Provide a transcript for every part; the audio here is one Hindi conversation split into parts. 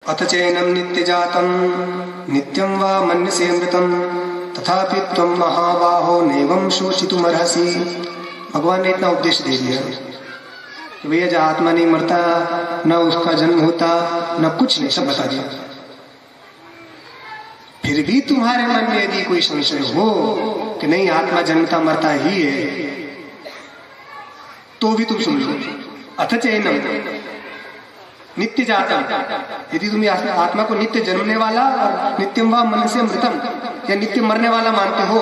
अथ चैनं नित्यजातं नित्यं वा मन्यसे मृतं तथापि त्वं महाबाहो नैवं शोचितुमर्हसि। भगवान ने इतना उपदेश दे दिया कि भैया जो आत्मा नहीं मरता, न उसका जन्म होता, न कुछ नहीं, सब बता दिया। फिर भी तुम्हारे मन में यदि कोई संशय हो कि नहीं आत्मा जन्मता मरता ही है, तो भी तुम सुन लो। अथ चैनम नित्य जातम, यदि तुम आत्मा को नित्य जन्मने वाला और नित्यम वा मन से मृतम या नित्य मरने वाला मानते हो,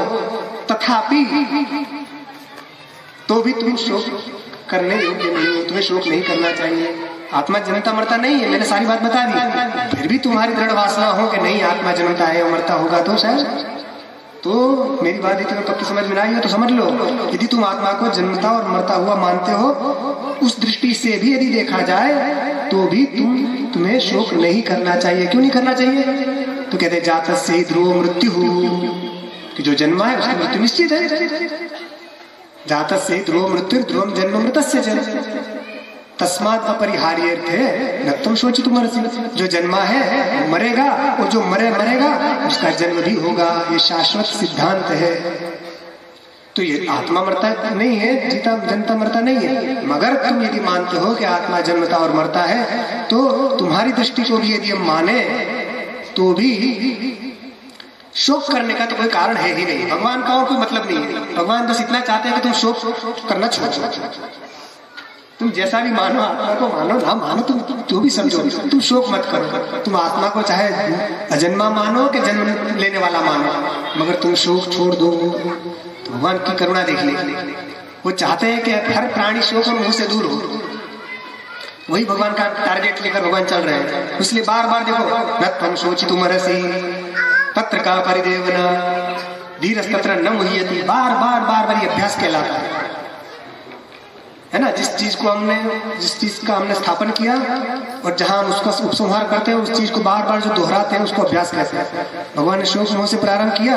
तथापि तो भी तुम शोक करने योग्य नहीं हो, तुम्हें शोक नहीं करना चाहिए। आत्मा जन्मता मरता नहीं है, मैंने सारी बात बता दी। फिर भी तुम्हारी दृढ़ वासना हो कि नहीं आत्मा जन्मता है और मरता होगा, तो शायद तो मेरी बात तुम्हें पक्की समझ में आई हो तो समझ लो। यदि तुम आत्मा को जन्मता और मरता हुआ मानते हो, उस दृष्टि से भी यदि देखा जाए तो भी तुम्हें शोक नहीं करना चाहिए। क्यों नहीं करना चाहिए? तो कहते जातस्य ही ध्रुव मृत्यु, कि जो जन्मा है उसकी मृत्यु निश्चित है। जातस्य ही ध्रुव मृत्यु ध्रुवम जन्म मृतस्य च तस्मात् अपरिहार्यर्थे न तुम शोचितुमर्हसि। जो जन्मा है मरेगा और जो मरेगा उसका जन्म भी होगा, ये शाश्वत सिद्धांत है। तो ये आत्मा मरता नहीं है, जीता जन्मता मरता नहीं है। मगर तुम यदि मानते हो कि आत्मा जन्मता और मरता है, तो तुम्हारी दृष्टि को भी यदि हम माने तो भी शोक करने का तो कोई कारण है ही नहीं। भगवान का और कोई मतलब नहीं है। भगवान बस इतना चाहते हैं कि तुम शोक करना छोड़ दो। तुम जैसा भी मानो, आत्मा को मानो ना मानो, तुम जो भी समझो, तुम शोक मत करो। तुम आत्मा को चाहे अजन्मा मानो कि जन्म लेने वाला मानो, मगर तुम शोक छोड़ दो। तो भगवान की करुणा देख ले, वो चाहते हैं कि हर प्राणी शोक और मोह से दूर हो। वही भगवान का टारगेट लेकर भगवान चल रहे हैं। इसलिए बार बार देखो, न त्वं शोचितुमर्हसि तत्र का परिदेवना धीरस्तत्र न मुह्यति। बार बार ये अभ्यास कहलाता है ना। जिस चीज का हमने स्थापन किया और जहां हम उसका उपसंहार करते हैं, उस चीज को बार बार जो दोहराते हैं उसको अभ्यास कहते हैं। भगवान ने शोक मोह से प्रारंभ किया,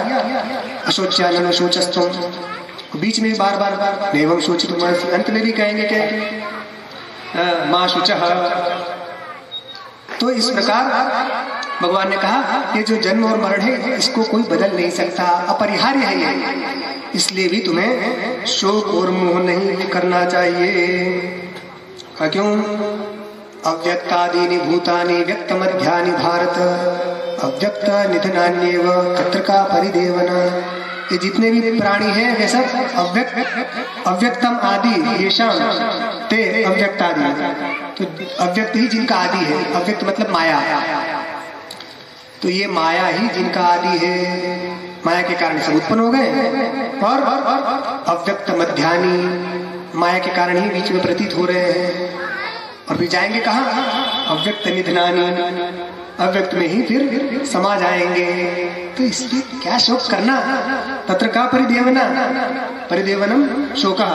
अशोच्यान शोचस्तम, बीच में बार बार नैवं शोचितुमर्हसि, अंत में भी कहेंगे कि मां शुचः। तो इस प्रकार भगवान ने कहा कि जो जन्म और मरण है इसको कोई बदल नहीं सकता, अपरिहार्य है ये। इसलिए भी तुम्हें शोक और मोह नहीं करना चाहिए। क्यों? अव्यक्तादीनि भूतानि व्यक्त मध्यानि भारत अव्यक्त निधनान्येव तत्र का परिदेवना। ये जितने भी प्राणी हैं वे सब अव्यक्तम आदि येषां ते अव्यक्तादि। तो अव्यक्त ही जिनका आदि है। अव्यक्त मतलब माया, तो ये माया ही जिनका आदि है। माया के कारण सब उत्पन्न हो गए और अव्यक्त मध्यानि, माया के कारण ही बीच में प्रतीत हो रहे हैं। और फिर जाएंगे कहाँ? अव्यक्त निधनानि, अव्यक्त में ही फिर समा जाएंगे। तो इसलिए क्या शोक करना? तत्र का परिदेवना, परिदेवनम शोकः।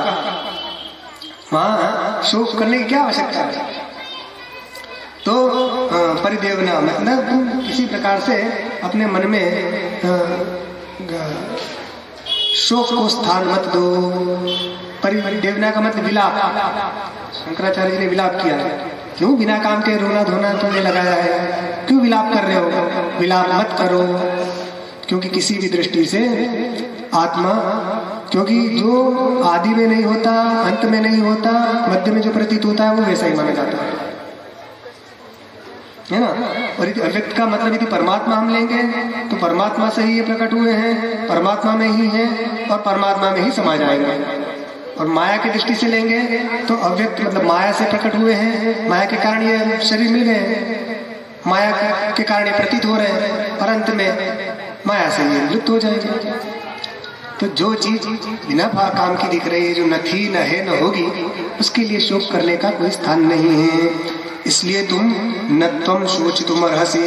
वहां शोक करने की क्या आवश्यकता है? तो परिदेवना मतलब किसी प्रकार से अपने मन में शोक को स्थान मत दो। परिदेवना का मतलब विलाप। शंकराचार्य जी ने विलाप किया। क्यों बिना काम के रोना धोना तुमने लगाया है? क्यों विलाप कर रहे हो? विलाप मत करो, क्योंकि किसी भी दृष्टि से आत्मा, क्योंकि जो आदि में नहीं होता, अंत में नहीं होता, मध्य में जो प्रतीत होता है वो वैसा ही माना जाता है ना। और यदि अव्यक्त का मतलब यदि परमात्मा हम लेंगे तो परमात्मा से ही ये प्रकट हुए हैं, परमात्मा में ही हैं और परमात्मा में ही समा जाएंगे। और माया की दृष्टि से लेंगे तो अव्यक्त मतलब माया से प्रकट हुए हैं, माया के कारण ये शरीर मिल गए हैं, माया के कारण ये प्रतीत हो रहे हैं, और अंत में माया से ये लुप्त हो जाएंगे। तो जो चीज बिना काम की दिख रही है, जो न थी न है न होगी, उसके लिए शोक करने का कोई स्थान नहीं है। इसलिए तुम न त्वं शोचितुमर्हसि।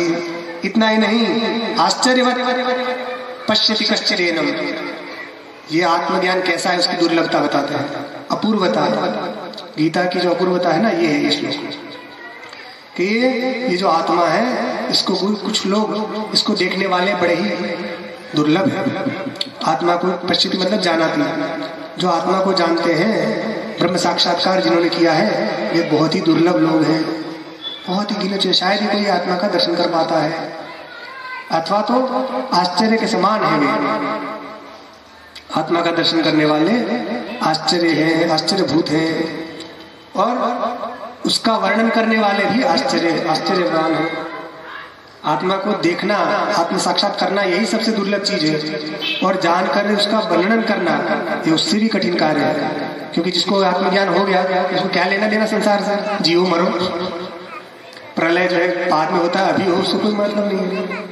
इतना ही नहीं, आश्चर्यवत् पश्यति कश्चिदेनम। ये आत्मज्ञान कैसा है उसकी दुर्लभता बताते हैं, अपूर्वता। गीता की जो अपूर्वता है ना, ये है ये श्लोक कि ये जो आत्मा है इसको कुछ लोग इसको देखने वाले बड़े ही दुर्लभ है। आत्मा को पश्चिम मतलब जानाती है। जो आत्मा को जानते हैं, ब्रह्म साक्षात्कार जिन्होंने किया है, वे बहुत ही दुर्लभ लोग हैं। बहुत ही गिने, शायद ही कोई आत्मा का दर्शन कर पाता है, अथवा तो आश्चर्य के समान है वे। आत्मा का दर्शन करने वाले आश्चर्य हैं, आश्चर्यभूत हैं, और उसका वर्णन करने वाले भी आश्चर्यवान हैं। आत्मा को देखना, आत्म साक्षात करना, यही सबसे दुर्लभ चीज है, और जानकर उसका वर्णन करना ये उससे भी कठिन कार्य है। क्योंकि जिसको आत्मज्ञान हो गया उसको क्या लेना देना संसार से, जियो मरो, प्रलय जो है बाद में होता है, अभी हो उसको कोई मतलब नहीं है।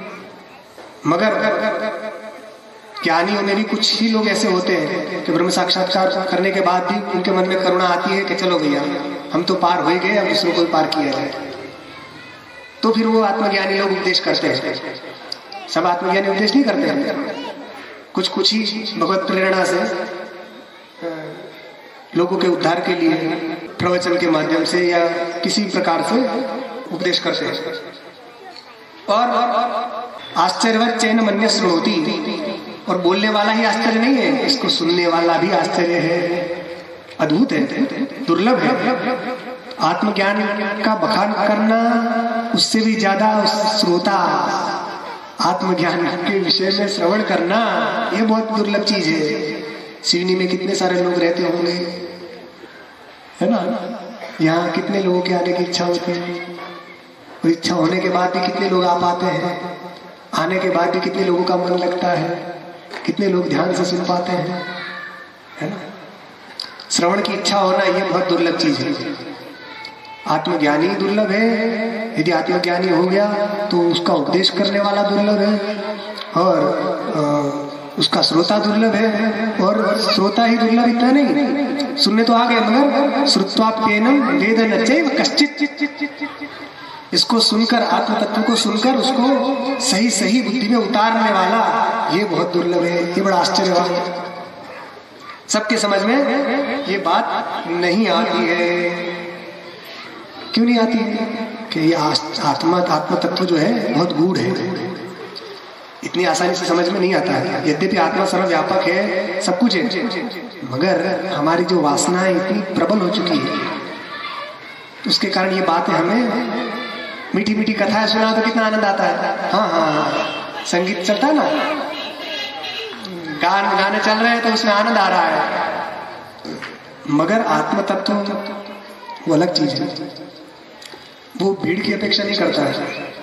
मगर ज्ञानियों में भी कुछ ही लोग ऐसे होते हैं कि ब्रह्म साक्षात्कार करने के बाद भी उनके मन में करुणा आती है कि चलो भैया हम तो पार हो ही गए, अब दूसरों को भी पार किया जाए। तो फिर वो आत्मज्ञानी लोग उपदेश करते हैं। सब आत्मज्ञानी उपदेश नहीं करते हैं, कुछ ही भगवत प्रेरणा से लोगों के उद्धार के लिए प्रवचन के माध्यम से या किसी प्रकार से उपदेश करते हैं। और आश्चर्यवत चैन मन्य श्रोति, और बोलने वाला ही आश्चर्य नहीं है, इसको सुनने वाला भी आश्चर्य है, अद्भुत है, दुर्लभ है। आत्मज्ञान का बखान करना, उससे भी ज्यादा श्रोता आत्मज्ञान के विषय में श्रवण करना, ये बहुत दुर्लभ चीज है। सिवनी में कितने सारे लोग रहते होंगे, है ना? यहाँ कितने लोगों के आने की इच्छा होती है, और इच्छा होने के बाद भी कितने लोग आ पाते हैं, आने के बाद भी कितने लोगों का मन लगता है, कितने लोग ध्यान से सुन पाते हैं, है ना? श्रवण की इच्छा होना ये बहुत दुर्लभ चीज है। आत्मज्ञानी दुर्लभ है, यदि आत्मज्ञानी हो गया तो उसका उपदेश करने वाला दुर्लभ है, और उसका श्रोता दुर्लभ है। और श्रोता ही दुर्लभ इतना नहीं, सुनने तो आ गए, मगर श्रुत्वाप्येनम वेद न चैव कश्चित्, इसको सुनकर, आत्म तत्व को सुनकर उसको सही सही बुद्धि में उतारने वाला, ये बहुत दुर्लभ है। ये बड़ा आश्चर्यवान है। सबके समझ में ये बात नहीं आती है। क्यों नहीं आती है? कि ये आत्म तत्व जो है बहुत गूढ़ है, इतनी आसानी से समझ में नहीं आता है। यद्यपि आत्मा सर्वव्यापक है, सब कुछ है, मगर हमारी जो वासनाएं इतनी प्रबल हो चुकी है, उसके कारण ये बातें हमें, मीठी मीठी कथाएं सुना तो कितना आनंद आता है। हाँ, संगीत चलता है ना, गाने चल रहे हैं तो उसमें आनंद आ रहा है, मगर आत्म तत्व वो अलग चीज है। वो भीड़ की अपेक्षा नहीं करता है।